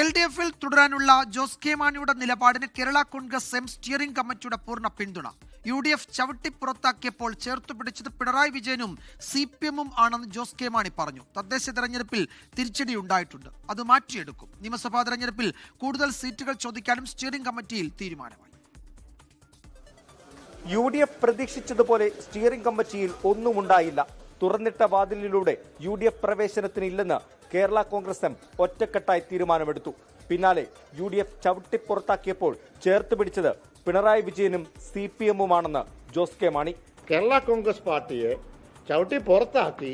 LDF-ൽ തുടരാനുള്ള ജോസ് കെ മാണിയുടെ നിലപാടിന് Kerala Congress M steering കമ്മിറ്റിയുടെ പൂർണ്ണ പിന്തുണ. UDF ചവിട്ടിപ്പുറത്താക്കിയപ്പോൾ ചേർത്തുപിടിച്ചത് പിണറായി വിജയനും CPM-ഉം ആണെന്ന് ജോസ് കെ മാണി പറഞ്ഞു. തദ്ദേശ തെരഞ്ഞെടുപ്പിൽ തിരിച്ചടി ഉണ്ടായിട്ടുണ്ട്, അത് മാറ്റിയെടുക്കും. നിയമസഭാ തെരഞ്ഞെടുപ്പിൽ കൂടുതൽ സീറ്റുകൾ ചോദിക്കാനും സ്റ്റിയറിംഗ് കമ്മിറ്റിയിൽ തീരുമാനമായി. UDF പ്രതീക്ഷിച്ചതുപോലെ സ്റ്റിയറിംഗ് കമ്മിറ്റിയിൽ ഒന്നുമുണ്ടായില്ല. തുറന്നിട്ട വാതിലിലൂടെ UDF പ്രവേശനത്തിനില്ലെന്ന് കേരള കോൺഗ്രസ് എം ഒറ്റക്കെട്ടായി തീരുമാനമെടുത്തു. പിന്നാലെ UDF ചവിട്ടിപ്പുറത്താക്കിയപ്പോൾ ചേർത്ത് പിടിച്ചത് പിണറായി വിജയനും CPM-ഉമാണെന്ന് ജോസ് കെ മാണി. കേരള കോൺഗ്രസ് പാർട്ടിയെ ചവിട്ടി പുറത്താക്കി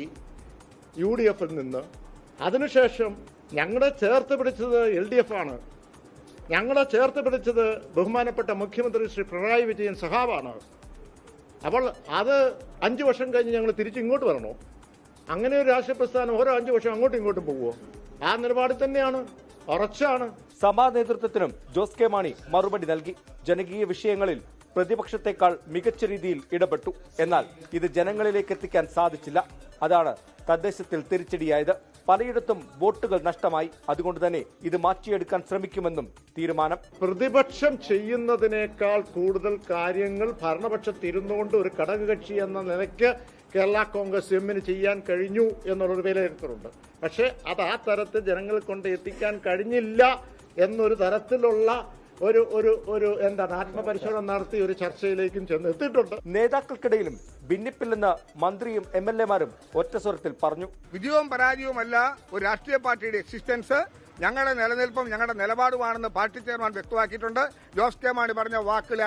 UDF-ൽ നിന്ന്. അതിനുശേഷം ഞങ്ങളെ ചേർത്ത് പിടിച്ചത് LDF ആണ്. ഞങ്ങളെ ചേർത്ത് പിടിച്ചത് ബഹുമാനപ്പെട്ട മുഖ്യമന്ത്രി ശ്രീ പിണറായി വിജയൻ സഹാവാണ്. അപ്പോൾ അത് 5 വർഷം കഴിഞ്ഞ് ഞങ്ങൾ തിരിച്ചിങ്ങോട്ട് വരണോ? അങ്ങനെ ഒരു രാഷ്ട്രീയ പ്രസ്ഥാനം ഓരോ 5 വർഷം അങ്ങോട്ടും ഇങ്ങോട്ടും പോകുമോ? ആ നിലപാട് തന്നെയാണ്, ഉറച്ചാണ്. സഭാ നേതൃത്വത്തിനും ജോസ് കെ മാണി മറുപടി നൽകി. ജനകീയ വിഷയങ്ങളിൽ പ്രതിപക്ഷത്തെക്കാൾ മികച്ച രീതിയിൽ ഇടപെട്ടു. എന്നാൽ ഇത് ജനങ്ങളിലേക്ക് എത്തിക്കാൻ സാധിച്ചില്ല. അതാണ് തദ്ദേശത്തിൽ തിരിച്ചടിയായത്. പലയിടത്തും വോട്ടുകൾ നഷ്ടമായി. അതുകൊണ്ട് തന്നെ ഇത് മാറ്റിയെടുക്കാൻ ശ്രമിക്കുമെന്നും തീരുമാനം. പ്രതിപക്ഷം ചെയ്യുന്നതിനേക്കാൾ കൂടുതൽ കാര്യങ്ങൾ ഭരണപക്ഷത്തിരുന്നുകൊണ്ട് ഒരു ഘടകകക്ഷി എന്ന നിലയ്ക്ക് കേരള കോൺഗ്രസ് എമ്മിന് ചെയ്യാൻ കഴിഞ്ഞു എന്നുള്ളൊരു വിലയിരുത്തലുണ്ട്. പക്ഷേ അത് ആ തരത്തിൽ ജനങ്ങൾ കൊണ്ട് എത്തിക്കാൻ കഴിഞ്ഞില്ല എന്നൊരു തരത്തിലുള്ള ഒരു എന്താണ് ആത്മപരിശോധന നടത്തി ഒരു ചർച്ചയിലേക്കും ചെന്നെത്തിയിട്ടുണ്ട്. നേതാക്കൾക്കിടയിലും ഭിന്നിപ്പില്ലെന്ന് മന്ത്രിയും MLA-മാരും ഒറ്റ സ്വരത്തിൽ പറഞ്ഞു. വിജയവും പരാജയവുമല്ല ഒരു രാഷ്ട്രീയ പാർട്ടിയുടെ എക്സിസ്റ്റൻസ്, ഞങ്ങളുടെ നിലനിൽപ്പും ഞങ്ങളുടെ നിലപാടുമാണെന്ന് പാർട്ടി ചെയർമാൻ വ്യക്തമാക്കിയിട്ടുണ്ട്. ജോസ് കെ മാണി പറഞ്ഞ വാക്കുകൾ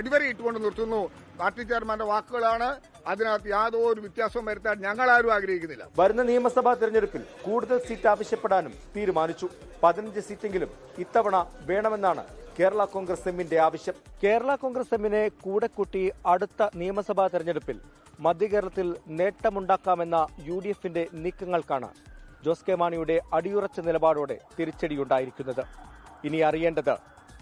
അടിവരയിട്ടുകൊണ്ട് നിർത്തുന്നു. പാർട്ടി ചെയർമാന്റെ വാക്കുകളാണ്. അതിനകത്ത് യാതൊരു വ്യത്യാസവും വരുത്താൻ ഞങ്ങളാരും ആഗ്രഹിക്കുന്നില്ല. വരുന്ന നിയമസഭാ തെരഞ്ഞെടുപ്പിൽ കൂടുതൽ സീറ്റ് ആവശ്യപ്പെടാനും തീരുമാനിച്ചു. 15 സീറ്റെങ്കിലും ഇത്തവണ വേണമെന്നാണ് കേരള കോൺഗ്രസ് എമ്മിന്റെ ആവശ്യം. കേരള കോൺഗ്രസ് എമ്മിനെ കൂടെ കൂട്ടി അടുത്ത നിയമസഭാ തെരഞ്ഞെടുപ്പിൽ മധ്യകേരളത്തിൽ നേട്ടമുണ്ടാക്കാമെന്ന UDF-ന്റെ നീക്കങ്ങൾക്കാണ് ജോസ് കെ മാണിയുടെ അടിയുറച്ച നിലപാടോടെ തിരിച്ചടിയുണ്ടായിരിക്കുന്നത്. ഇനി അറിയേണ്ടത്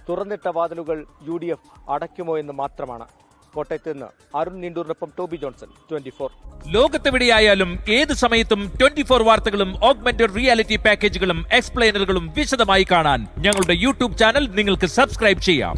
തുറന്നിട്ട വാതിലുകൾ UDF അടയ്ക്കുമോ എന്ന് മാത്രമാണ്. കോട്ടയത്ത് നിന്ന് അരുൺ നീണ്ടൂരിനൊപ്പം ടോബി ജോൺസൺ, 24. ലോകത്തെവിടെയായാലും ഏത് സമയത്തും 24 വാർത്തകളും ഓഗ്മെന്റഡ് റിയാലിറ്റി പാക്കേജുകളും എക്സ്പ്ലെയിനറുകളും വിശദമായി കാണാൻ ഞങ്ങളുടെ YouTube ചാനൽ നിങ്ങൾക്ക് സബ്സ്ക്രൈബ് ചെയ്യാം.